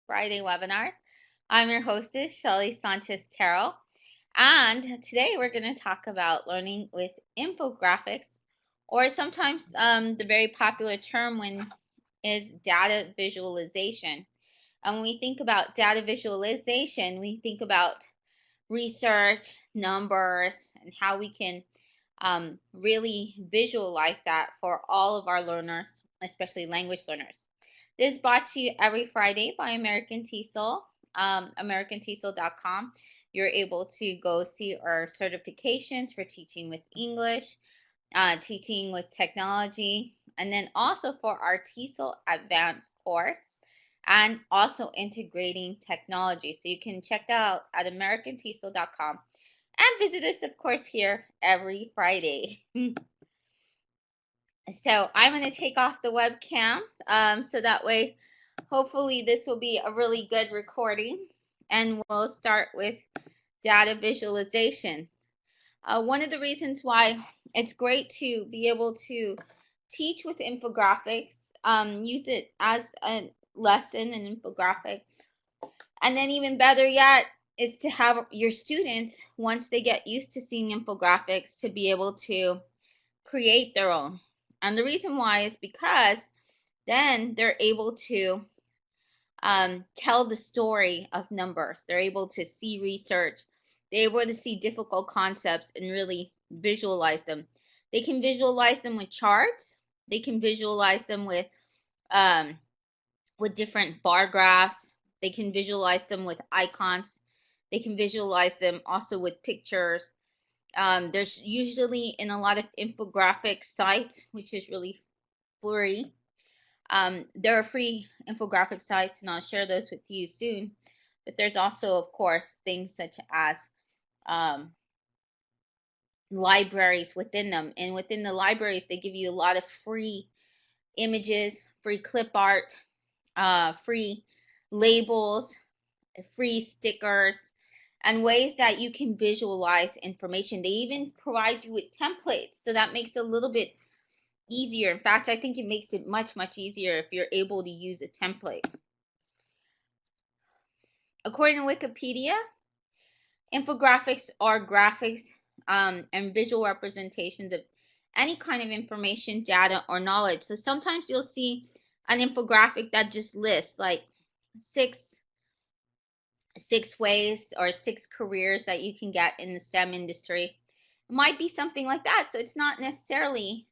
Friday webinars. I'm your hostess, Shelly Sanchez-Terrell, and today we're going to talk about learning with infographics, or sometimes the very popular term is data visualization. And when we think about data visualization, we think about research, numbers, and how we can really visualize that for all of our learners, especially language learners. This is brought to you every Friday by American TESOL, americantesol.com. You're able to go see our certifications for teaching with English, teaching with technology, and then also for our TESOL Advanced course, and also integrating technology. So you can check that out at americantesol.com and visit us, of course, here every Friday. So I'm going to take off the webcam so that way, hopefully, this will be a really good recording. And we'll start with data visualization. One of the reasons why it's great to be able to teach with infographics, use it as a lesson, an infographic, and then even better yet is to have your students, once they get used to seeing infographics, to be able to create their own. And the reason why is because then they're able to tell the story of numbers. They're able to see research. They're able to see difficult concepts and really visualize them. They can visualize them with charts. They can visualize them with different bar graphs. They can visualize them with icons. They can visualize them also with pictures. There's usually in a lot of infographic sites, which is really free. There are free infographic sites, and I'll share those with you soon. But there's also, of course, things such as libraries within them. And within the libraries, they give you a lot of free images, free clip art, free labels, free stickers, and ways that you can visualize information. They even provide you with templates, so that makes it a little bit easier. In fact, I think it makes it much easier if you're able to use a template. According to Wikipedia, infographics are graphics and visual representations of any kind of information, data, or knowledge. So sometimes you'll see an infographic that just lists like six ways or 6 careers that you can get in the STEM industry. It might be something like that. So it's not necessarily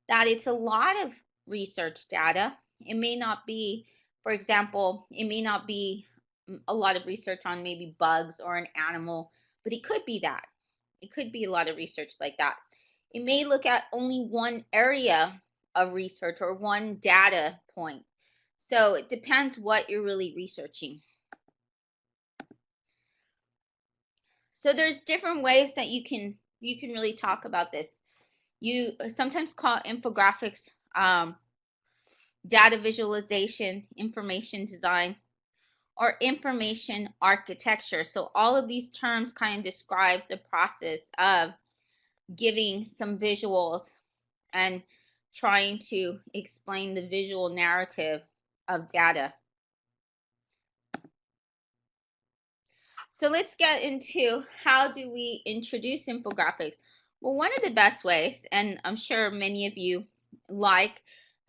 that it's a lot of research data. It may not be, for example, it may not be a lot of research on maybe bugs or an animal, but it could be that. It could be a lot of research like that. It may look at only one area of research or one data point. So it depends what you're really researching. So there's different ways that you can really talk about this. You sometimes call infographics data visualization, information design, or information architecture. So all of these terms kind of describe the process of giving some visuals and trying to explain the visual narrative of data. So let's get into how do we introduce infographics. Well, one of the best ways, and I'm sure many of you like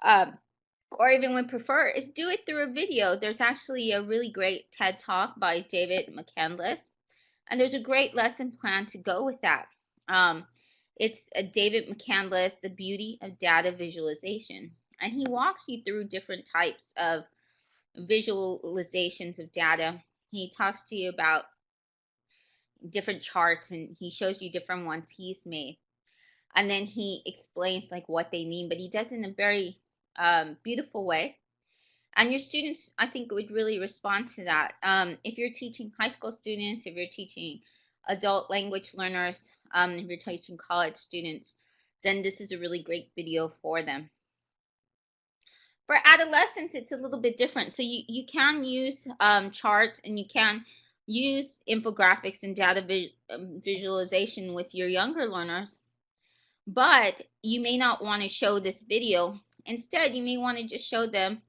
or even would prefer, is do it through a video. There's actually a really great TED Talk by David McCandless, and there's a great lesson plan to go with that. It's David McCandless, The Beauty of Data Visualization, and he walks you through different types of visualizations of data. He talks to you about different charts, and he shows you different ones he's made, and then he explains like what they mean, but he does it in a very beautiful way, and your students, I think, would really respond to that. If you're teaching high school students, if you're teaching adult language learners, if you're teaching college students, then this is a really great video for them. For adolescents, it's a little bit different. So you can use charts, and you can use infographics and data visualization with your younger learners, but you may not want to show this video. Instead, you may want to just show them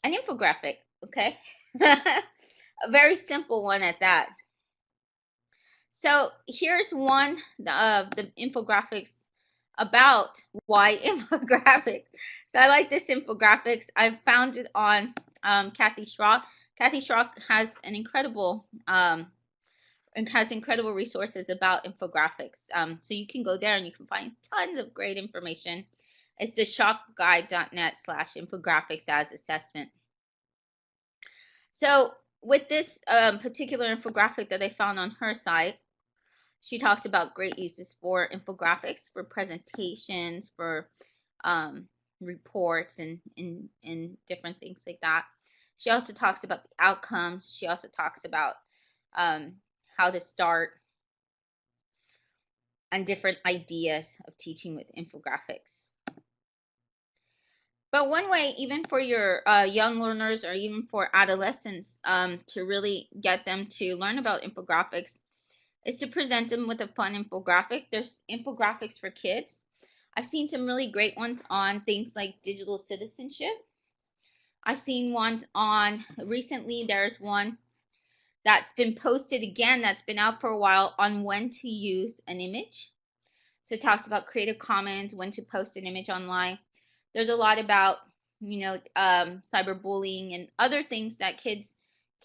an infographic, okay? A very simple one at that. So here's one of the infographics about why infographics. So I like this infographics. I found it on Kathy Schrock. Kathy Schrock has an incredible incredible resources about infographics. So you can go there and you can find tons of great information. It's the shockguide.net/infographics as assessment. So with this particular infographic that I found on her site, she talks about great uses for infographics, for presentations, for reports, and different things like that. She also talks about the outcomes. She also talks about how to start and different ideas of teaching with infographics. But one way, even for your young learners or even for adolescents, to really get them to learn about infographics is to present them with a fun infographic. There's infographics for kids. I've seen some really great ones on things like digital citizenship. I've seen one on, recently there's one that's been posted again, that's been out for a while, on when to use an image. So it talks about Creative Commons, when to post an image online. There's a lot about, cyberbullying and other things that kids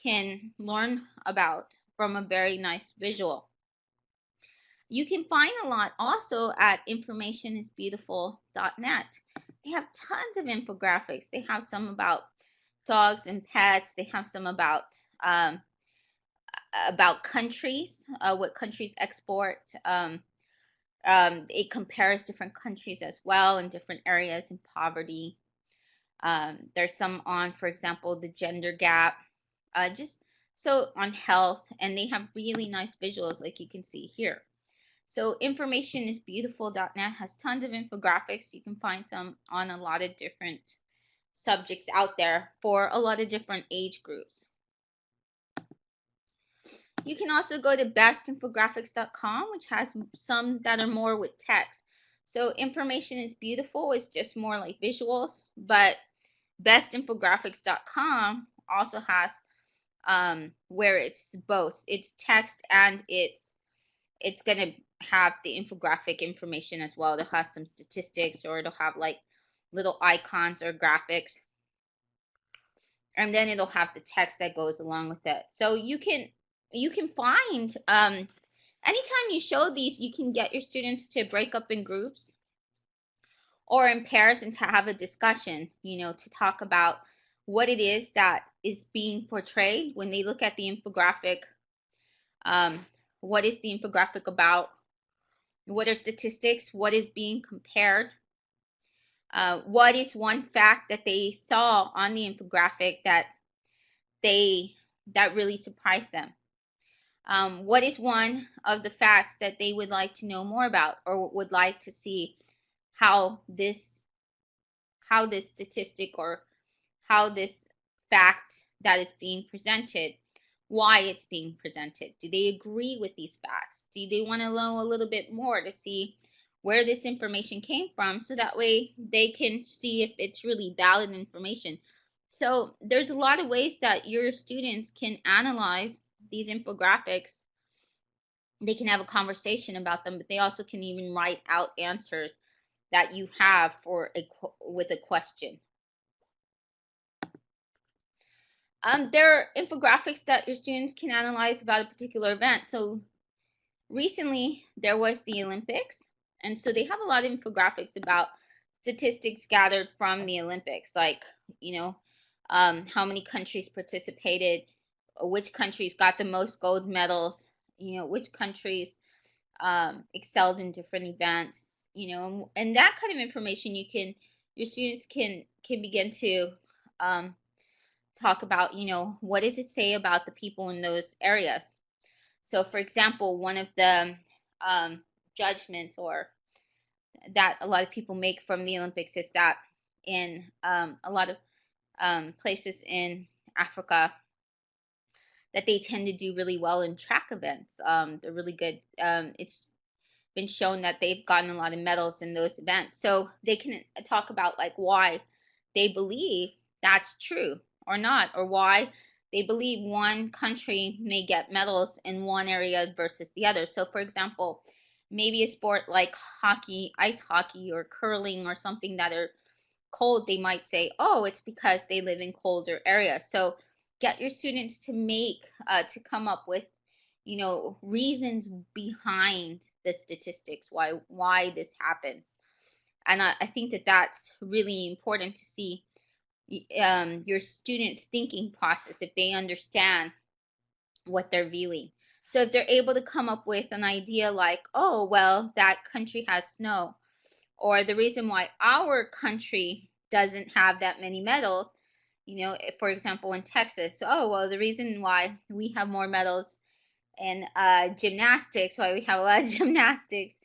can learn about from a very nice visual. You can find a lot also at informationisbeautiful.net. They have tons of infographics. They have some about dogs and pets. They have some about countries, what countries export. It compares different countries as well in different areas in poverty. There's some on, for example, the gender gap, just so on health, and they have really nice visuals like you can see here. So informationisbeautiful.net has tons of infographics. You can find some on a lot of different subjects out there for a lot of different age groups. You can also go to bestinfographics.com, which has some that are more with text. So Information is Beautiful is just more like visuals, but bestinfographics.com also has where it's both. It's text and it's going to have the infographic information as well. It'll have some statistics, or it'll have like little icons or graphics. And then it'll have the text that goes along with it. So you can find, anytime you show these, you can get your students to break up in groups or in pairs and to have a discussion, to talk about what it is that is being portrayed when they look at the infographic. What is the infographic about? What are statistics? What is being compared? What is one fact that they saw on the infographic that really surprised them? What is one of the facts that they would like to know more about, or would like to see how this statistic or how this fact that is being presented, why it's being presented? Do they agree with these facts? Do they want to know a little bit more to see where this information came from, so that way they can see if it's really valid information? So there's a lot of ways that your students can analyze these infographics. They can have a conversation about them, but they also can even write out answers that you have with a question. There are infographics that your students can analyze about a particular event. So recently there was the Olympics, and so they have a lot of infographics about statistics gathered from the Olympics, like how many countries participated, which countries got the most gold medals, which countries excelled in different events, and that kind of information your students can begin to talk about, what does it say about the people in those areas. So for example, one of the judgments or that a lot of people make from the Olympics is that in a lot of places in Africa, that they tend to do really well in track events. They're really good. It's been shown that they've gotten a lot of medals in those events. So they can talk about like why they believe that's true or not, or why they believe one country may get medals in one area versus the other. So for example, maybe a sport like hockey, ice hockey, or curling, or something that are cold, they might say, oh, it's because they live in colder areas. So get your students to come up with, reasons behind the statistics, why this happens. And I think that that's really important to see your students' thinking process, if they understand what they're viewing. So if they're able to come up with an idea like, oh, well, that country has snow, or the reason why our country doesn't have that many medals, for example, in Texas, oh, well, the reason why we have more medals in gymnastics, why we have a lot of gymnastics,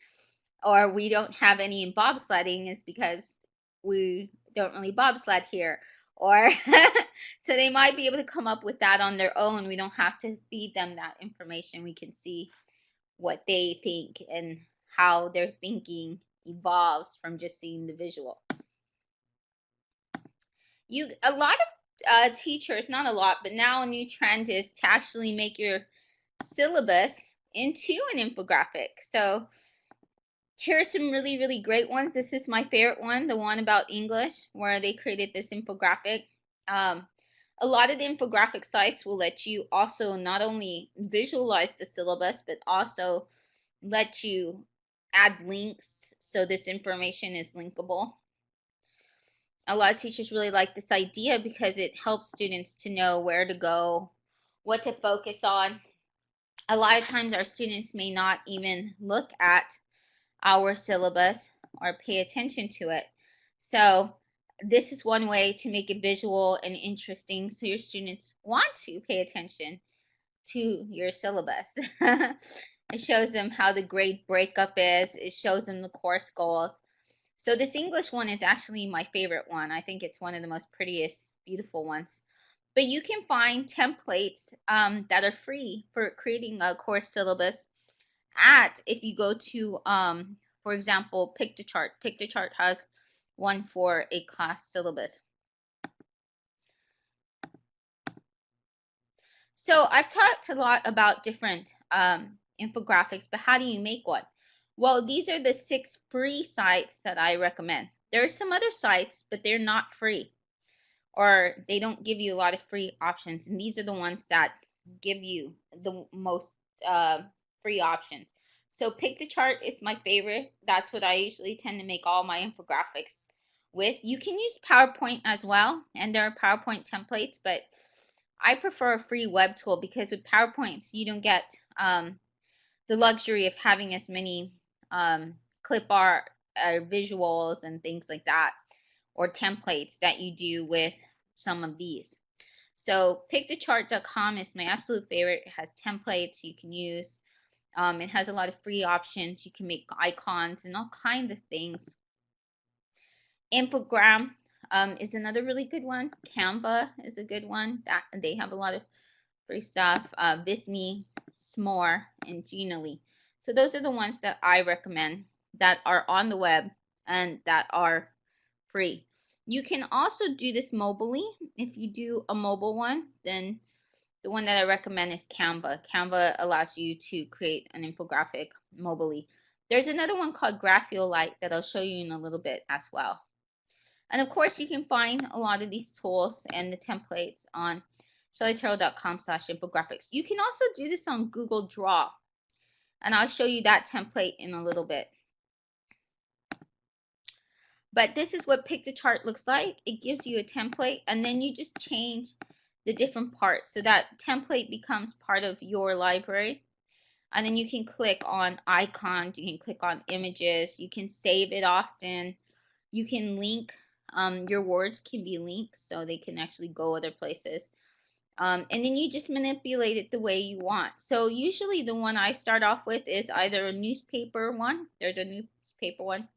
or we don't have any in bobsledding, is because we don't really bobsled here. Or so they might be able to come up with that on their own. We don't have to feed them that information. We can see what they think and how their thinking evolves from just seeing the visual. A lot of teachers, not a lot, but now a new trend is to actually make your syllabus into an infographic. So here are some really, really great ones. This is my favorite one, the one about English, where they created this infographic. A lot of the infographic sites will let you also not only visualize the syllabus, but also let you add links, so this information is linkable. A lot of teachers really like this idea because it helps students to know where to go, what to focus on. A lot of times our students may not even look at our syllabus or pay attention to it. So this is one way to make it visual and interesting, so your students want to pay attention to your syllabus. It shows them how the grade breakup is. It shows them the course goals. So this English one is actually my favorite one. I think it's one of the most prettiest, beautiful ones. But you can find templates that are free for creating a course syllabus if you go to, for example, piktochart. Piktochart has one for a class syllabus. So I've talked a lot about different infographics, but how do you make one? Well, these are the 6 free sites that I recommend. There are some other sites, but they're not free, or they don't give you a lot of free options. And these are the ones that give you the most free options. So piktochart is my favorite. That's what I usually tend to make all my infographics with. You can use PowerPoint as well, and there are PowerPoint templates, but I prefer a free web tool because with PowerPoints you don't get the luxury of having as many clip art visuals and things like that, or templates that you do with some of these. So piktochart.com is my absolute favorite. It has templates you can use. It has a lot of free options. You can make icons and all kinds of things. Infogram is another really good one. Canva is a good one. They have a lot of free stuff. Visme, S'more, and Genially. So those are the ones that I recommend that are on the web and that are free. You can also do this mobilely. If you do a mobile one, then the one that I recommend is Canva. Canva allows you to create an infographic mobilely. There's another one called Graphulite that I'll show you in a little bit as well. And of course, you can find a lot of these tools and the templates on shellyterrell.com/infographics. You can also do this on Google Draw, and I'll show you that template in a little bit. But this is what piktochart looks like. It gives you a template, and then you just change the different parts. So that template becomes part of your library. And then you can click on icons, you can click on images, you can save it often, you can link, your words can be linked so they can actually go other places. And then you just manipulate it the way you want. So usually the one I start off with is either a newspaper one, there's a newspaper one,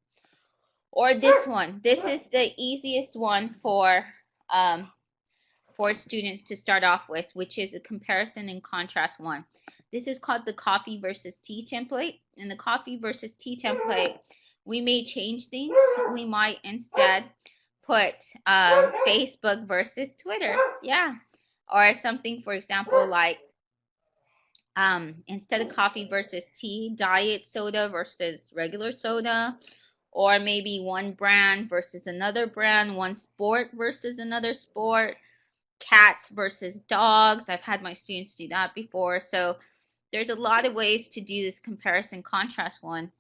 or this one. This is the easiest one for students to start off with, which is a comparison and contrast one. This is called the coffee versus tea template. In the coffee versus tea template, we may change things. We might instead put Facebook versus Twitter. Yeah. Or something, for example, like instead of coffee versus tea, diet soda versus regular soda, or maybe one brand versus another brand, one sport versus another sport, cats versus dogs. I've had my students do that before. So there's a lot of ways to do this comparison contrast one.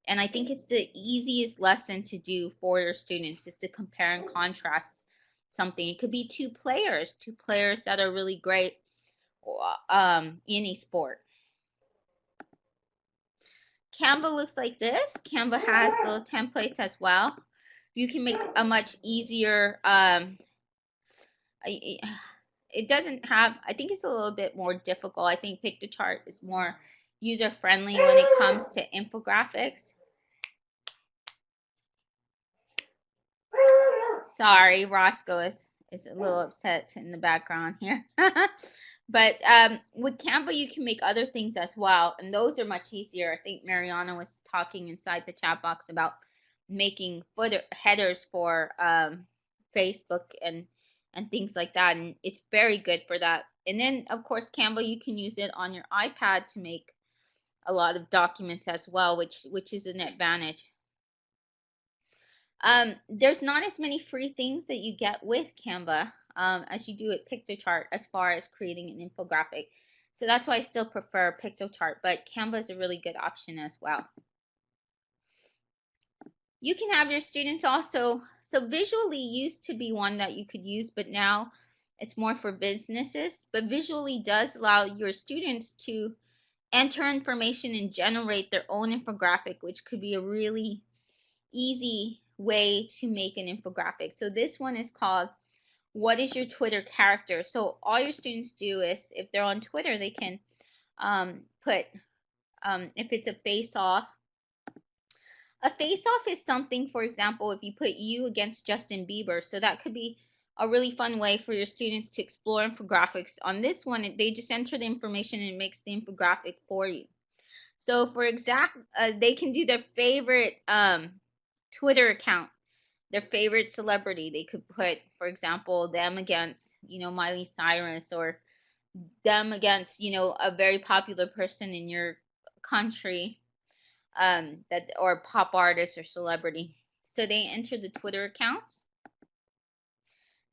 And I think it's the easiest lesson to do for your students is to compare and contrast something. It could be two players that are really great in a sport. Campbell looks like this. Campbell has little templates as well. You can make a much easier, it doesn't have, I think it's a little bit more difficult. I think piktochart is more user-friendly when it comes to infographics. Sorry, Roscoe is a little upset in the background here. But with Campbell, you can make other things as well, and those are much easier. I think Mariana was talking inside the chat box about making headers for Facebook and things like that, and it's very good for that. And then, of course, Campbell, you can use it on your iPad to make a lot of documents as well, which is an advantage. There's not as many free things that you get with Canva as you do at piktochart as far as creating an infographic. So that's why I still prefer piktochart, but Canva is a really good option as well. You can have your students also, so visually used to be one that you could use, but now it's more for businesses. But visually does allow your students to enter information and generate their own infographic, which could be a really easy way to make an infographic. So this one is called what is your Twitter character? So all your students do is if they're on Twitter, they can put if it's a face-off. A face-off is something, for example, if you put you against Justin Bieber, so that could be a really fun way for your students to explore infographics. On this one, they just enter the information and it makes the infographic for you. So for they can do their favorite Twitter account, their favorite celebrity. They could put, for example, them against, Miley Cyrus, or them against, a very popular person in your country, or pop artist or celebrity. So they enter the Twitter accounts,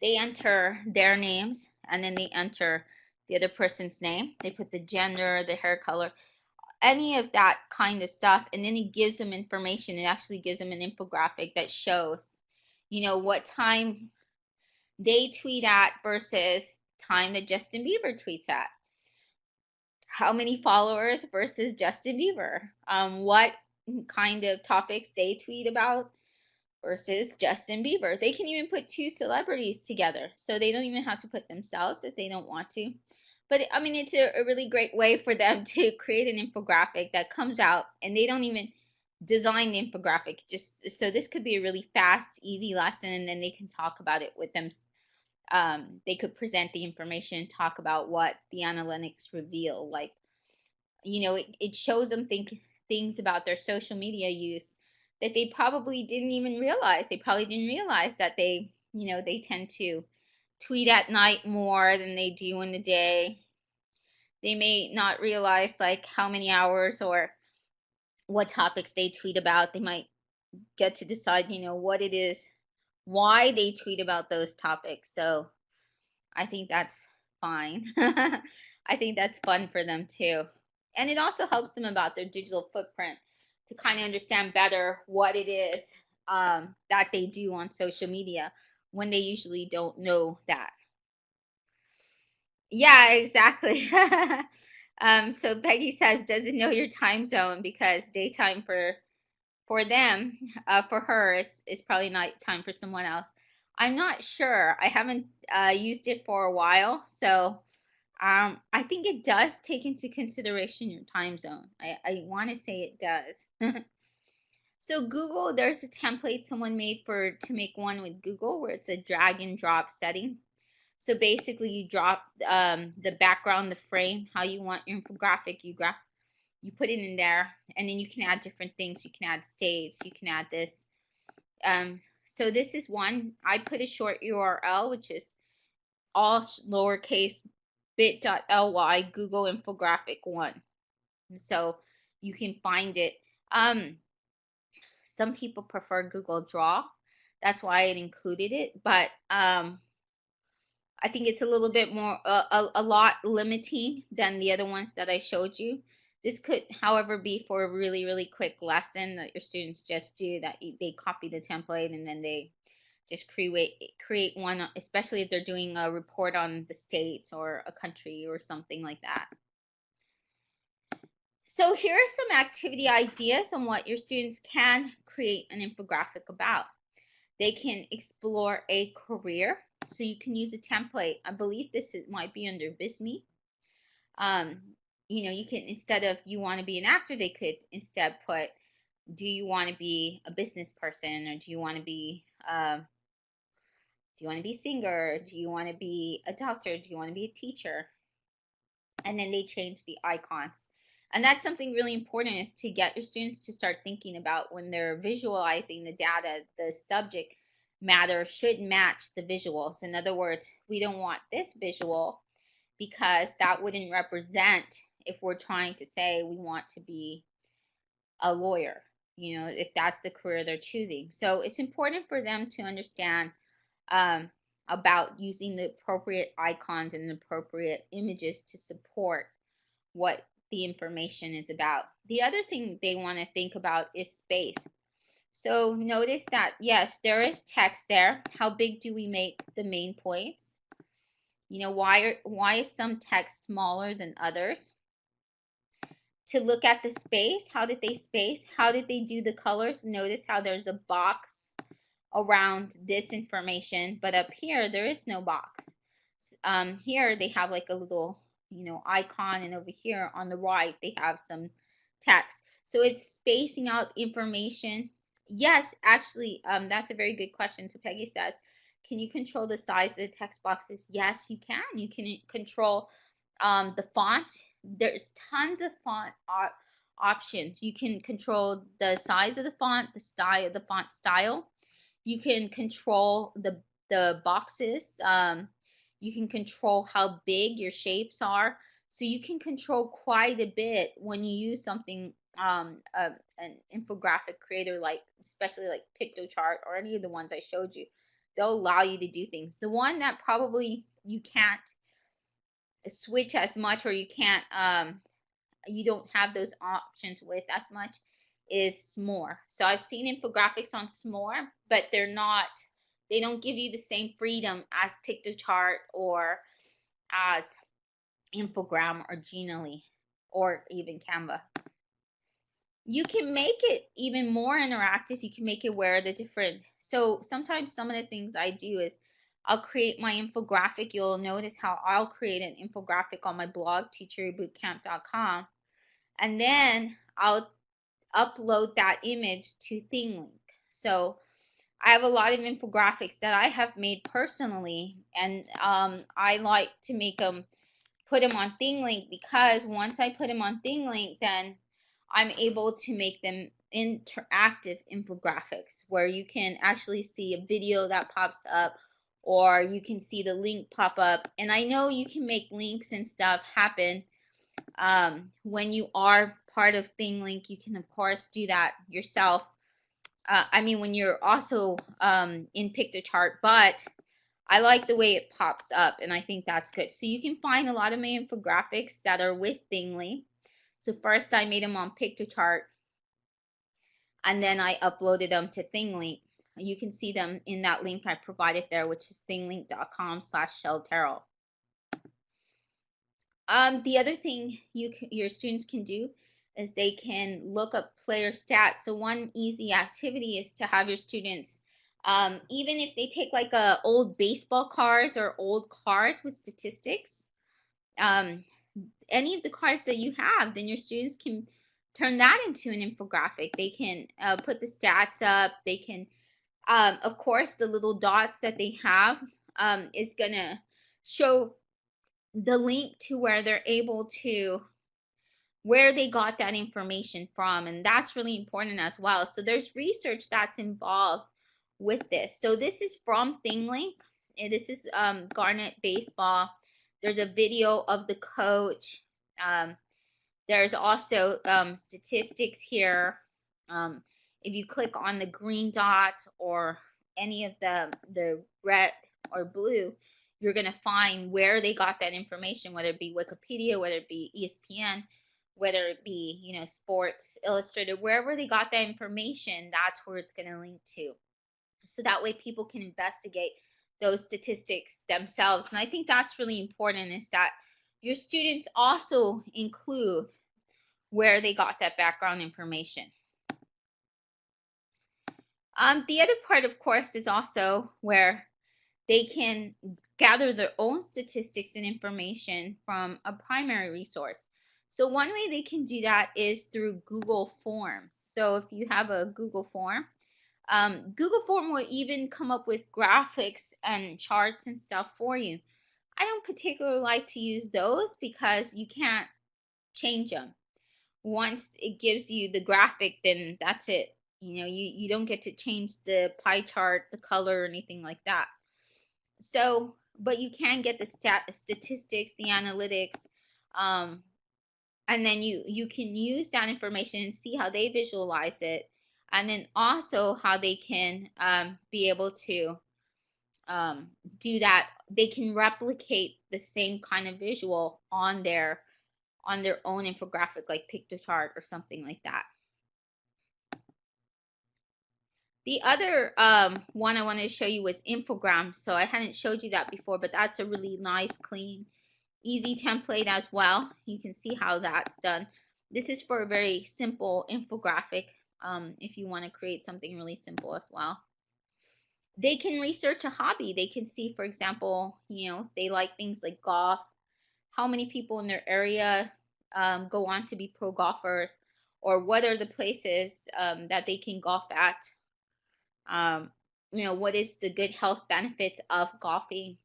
they enter their names, and then they enter the other person's name. They put the gender, the hair color, any of that kind of stuff, and then it gives them information. It actually gives them an infographic that shows, what time they tweet at versus time that Justin Bieber tweets at. How many followers versus Justin Bieber. What kind of topics they tweet about versus Justin Bieber. They can even put two celebrities together, so they don't even have to put themselves if they don't want to. But I mean, it's a really great way for them to create an infographic that comes out, and they don't even design the infographic. Just so this could be a really fast, easy lesson, and then they can talk about it with them. They could present the information, talk about what the analytics reveal. Like, it shows them things about their social media use that they probably didn't even realize. They probably didn't realize that they tend to tweet at night more than they do in the day. They may not realize like how many hours or what topics they tweet about. They might get to decide, what it is, why they tweet about those topics. So I think that's fine. I think that's fun for them too. And it also helps them about their digital footprint to kind of understand better what it is that they do on social media when they usually don't know that. Yeah, exactly. So Peggy says, doesn't know your time zone because daytime for them, for her is probably nighttime for someone else. I'm not sure. I haven't used it for a while, so I think it does take into consideration your time zone. I want to say it does. So Google, there's a template someone made to make one with Google where it's a drag and drop setting. So basically you drop the background, the frame, how you want your infographic, you put it in there, and then you can add different things. You can add stage, you can add this So this is one. I put a short URL, which is all lowercase bit.ly Google Infographic 1. So you can find it. Some people prefer Google Draw. That's why I included it. But I think it's a little bit more, a lot limiting than the other ones that I showed you. This could, however, be for a really, really quick lesson that your students just do, that they copy the template and then they just create one, especially if they're doing a report on the states or a country or something like that. So here are some activity ideas on what your students can create an infographic about. They can explore a career. So you can use a template. I believe this might be under BISME. You know, you can, instead of you want to be an actor, they could instead put, do you want to be a business person, or do you want to be a singer? Do you want to be a doctor? Do you want to be a teacher? And then they change the icons. And that's something really important, is to get your students to start thinking about when they're visualizing the data, the subject matter should match the visuals. In other words, we don't want this visual because that wouldn't represent if we're trying to say we want to be a lawyer, you know, if that's the career they're choosing. So it's important for them to understand about using the appropriate icons and the appropriate images to support what the information is about. The other thing they want to think about is space. So notice that, yes, there is text there. How big do we make the main points? You know, why is some text smaller than others? To look at the space, how did they space? How did they do the colors? Notice how there's a box around this information, but up here there is no box. Here they have like a little, you know, icon, and over here on the right they have some text. So it's spacing out information. Yes, actually, that's a very good question. So Peggy says, can you control the size of the text boxes? Yes, you can. You can control the font. There's tons of font options. You can control the size of the font, the style, the font style. You can control the boxes. You can control how big your shapes are. So you can control quite a bit when you use something, an infographic creator, like especially like piktochart or any of the ones I showed you. They'll allow you to do things. The one that probably you can't switch as much, or you can't, you don't have those options with as much, is S'more. So I've seen infographics on S'more, but they don't give you the same freedom as piktochart or as Infogram or Genially or even Canva. You can make it even more interactive. You can make it where the different, so sometimes some of the things I do is I'll create my infographic. You'll notice how I'll create an infographic on my blog, teacherbootcamp.com, and then I'll upload that image to ThingLink. So I have a lot of infographics that I have made personally, and I like to make them, put them on ThingLink, because once I put them on ThingLink, then I'm able to make them interactive infographics where you can actually see a video that pops up, or you can see the link pop up. And I know you can make links and stuff happen when you are part of ThingLink. You can of course do that yourself. I mean, when you're also in piktochart, but I like the way it pops up, and I think that's good. So you can find a lot of my infographics that are with ThingLink. So first I made them on piktochart, and then I uploaded them to ThingLink. You can see them in that link I provided there, which is thinglink.com/shelterrell. The other thing your students can do is they can look up player stats. So one easy activity is to have your students, even if they take like old baseball cards or old cards with statistics, any of the cards that you have, then your students can turn that into an infographic. They can put the stats up. They can, of course, the little dots that they have is going to show the link to where they're able to, where they got that information from. And that's really important as well. So there's research that's involved with this. So this is from ThingLink, and this is Garnet Baseball. There's a video of the coach. There's also statistics here. If you click on the green dot or any of the red or blue, you're going to find where they got that information, whether it be Wikipedia, whether it be ESPN, whether it be, you know, Sports Illustrated, wherever they got that information, that's where it's going to link to. So that way people can investigate those statistics themselves. And I think that's really important, is that your students also include where they got that background information. The other part, of course, is also where they can gather their own statistics and information from a primary resource. So one way they can do that is through Google Forms. So if you have a Google Form, Google Form will even come up with graphics and charts and stuff for you. I don't particularly like to use those because you can't change them. Once it gives you the graphic, then that's it. You know, you don't get to change the pie chart, the color, or anything like that. So, but you can get the statistics, the analytics, and then you can use that information and see how they visualize it, and then also how they can be able to do that. They can replicate the same kind of visual on their own infographic, like piktochart or something like that. The other one I wanted to show you was Infogram. So I hadn't showed you that before, but that's a really nice, clean, easy template as well. You can see how that's done. This is for a very simple infographic, if you want to create something really simple as well. They can research a hobby. They can see, for example, you know, if they like things like golf, how many people in their area go on to be pro golfers, or what are the places that they can golf at. You know, what is the good health benefits of golfing?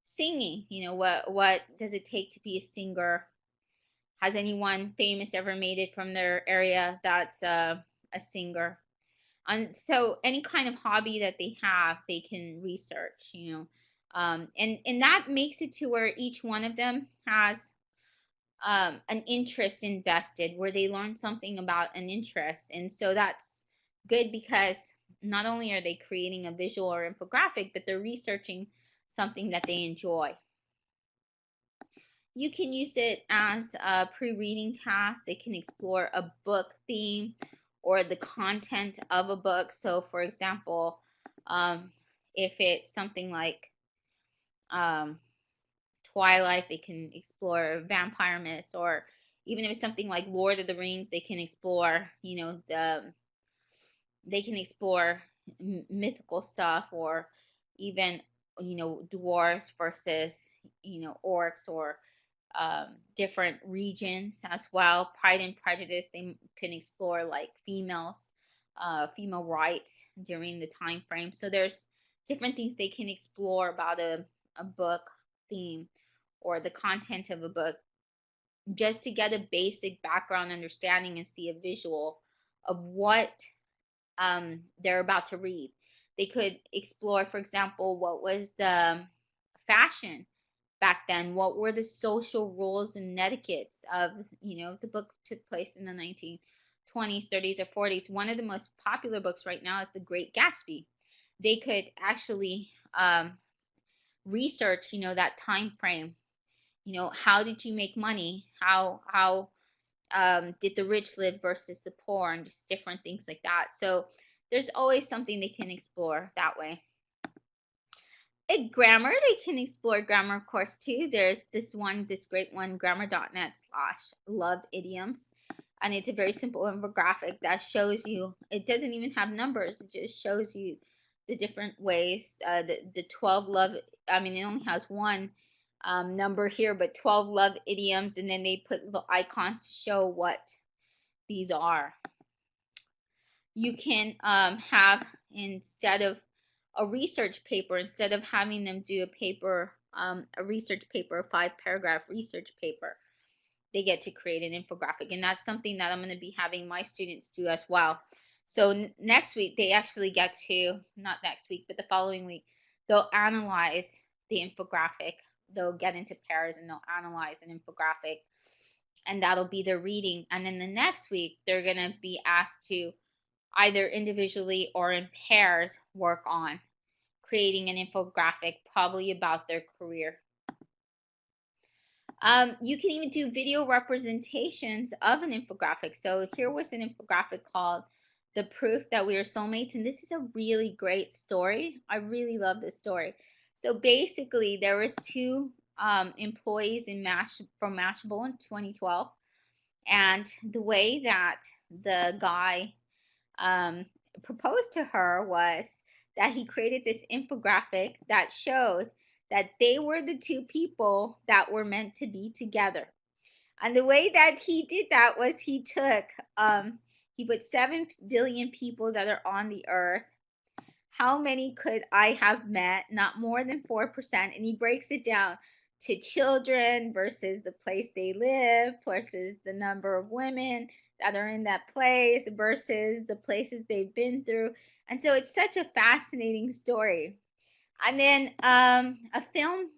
Singing, you know, what does it take to be a singer? Has anyone famous ever made it from their area that's a singer? And so any kind of hobby that they have, they can research, you know, and that makes it to where each one of them has an interest invested, where they learn something about an interest. And so that's good, because not only are they creating a visual or infographic, but they're researching something that they enjoy. You can use it as a pre-reading task. They can explore a book theme or the content of a book. So for example, if it's something like Twilight, they can explore vampire myths, or even if it's something like Lord of the Rings, they can explore, you know, they can explore mythical stuff, or even, you know, dwarves versus, you know, orcs, or different regions as well. Pride and Prejudice, they can explore like female rights during the time frame. So there's different things they can explore about a book theme or the content of a book, just to get a basic background understanding and see a visual of what they're about to read. They could explore, for example, what was the fashion back then, what were the social rules and etiquettes of, you know, the book took place in the 1920s, 30s, or 40s. One of the most popular books right now is The Great Gatsby. They could actually research, you know, that time frame. You know, how did you make money? How did the rich live versus the poor, and just different things like that. So there's always something they can explore that way. Grammar, they can explore grammar, of course, too. There's this great one, grammar.net/love idioms. And it's a very simple infographic that shows you, it doesn't even have numbers, it just shows you the different ways, the 12 love, I mean, it only has one number here, but 12 love idioms, and then they put little icons to show what these are. You can have, instead of a research paper, instead of having them do a research paper, a 5-paragraph research paper, they get to create an infographic. And that's something that I'm going to be having my students do as well. So next week, they actually get to, not next week, but the following week, they'll analyze the infographic. They'll get into pairs and they'll analyze an infographic, and that'll be their reading. And then the next week, they're going to be asked to either individually or in pairs work on creating an infographic, probably about their career. You can even do video representations of an infographic. So here was an infographic called The Proof That We Are Soulmates, and this is a really great story. I really love this story. So basically, there was two employees from Mashable in 2012, and the way that the guy proposed to her was that he created this infographic that showed that they were the two people that were meant to be together. And the way that he did that was he put 7 billion people that are on the earth. How many could I have met? Not more than 4%. And he breaks it down to children versus the place they live versus the number of women that are in that place versus the places they've been through. And so it's such a fascinating story. And then a film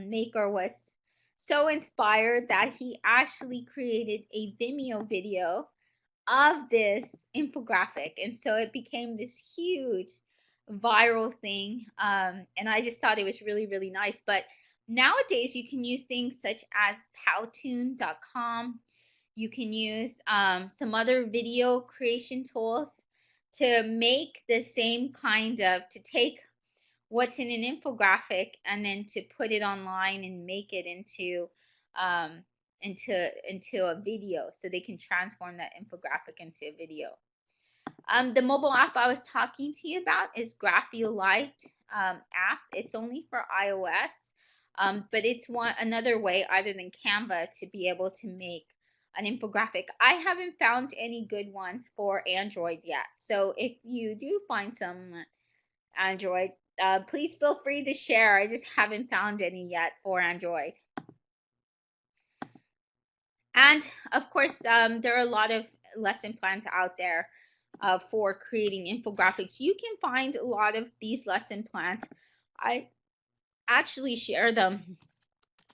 maker was so inspired that he actually created a Vimeo video of this infographic. And so it became this huge viral thing. And I just thought it was really, really nice. But nowadays you can use things such as powtoon.com. You can use some other video creation tools to make the same kind of, to take what's in an infographic and then to put it online and make it into a video, so they can transform that infographic into a video. The mobile app I was talking to you about is Graphulite app. It's only for iOS, but it's another way other than Canva to be able to make an infographic. I haven't found any good ones for Android yet. So if you do find some Android, please feel free to share. I just haven't found any yet for Android. And of course, there are a lot of lesson plans out there for creating infographics. You can find a lot of these lesson plans. I actually share them.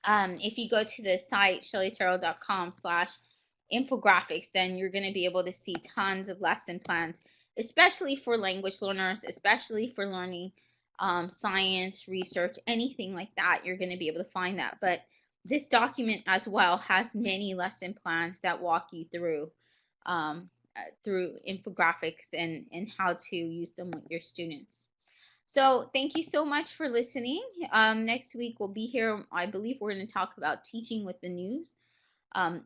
If you go to the site shellyterrell.com/infographics, then you're going to be able to see tons of lesson plans, especially for language learners, especially for learning science, research, anything like that. You're going to be able to find that. But this document as well has many lesson plans that walk you through infographics and how to use them with your students. So thank you so much for listening. Next week we'll be here. I believe we're going to talk about teaching with the news.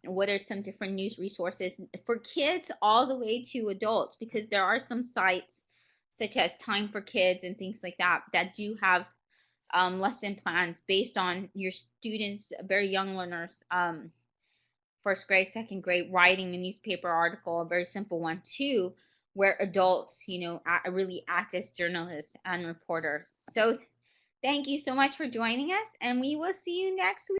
What are some different news resources for kids all the way to adults, because there are some sites such as Time for Kids and things like that that do have lesson plans based on your students, very young learners, first grade, second grade, writing a newspaper article, a very simple one too, where adults, really act as journalists and reporters. So thank you so much for joining us, and we will see you next week.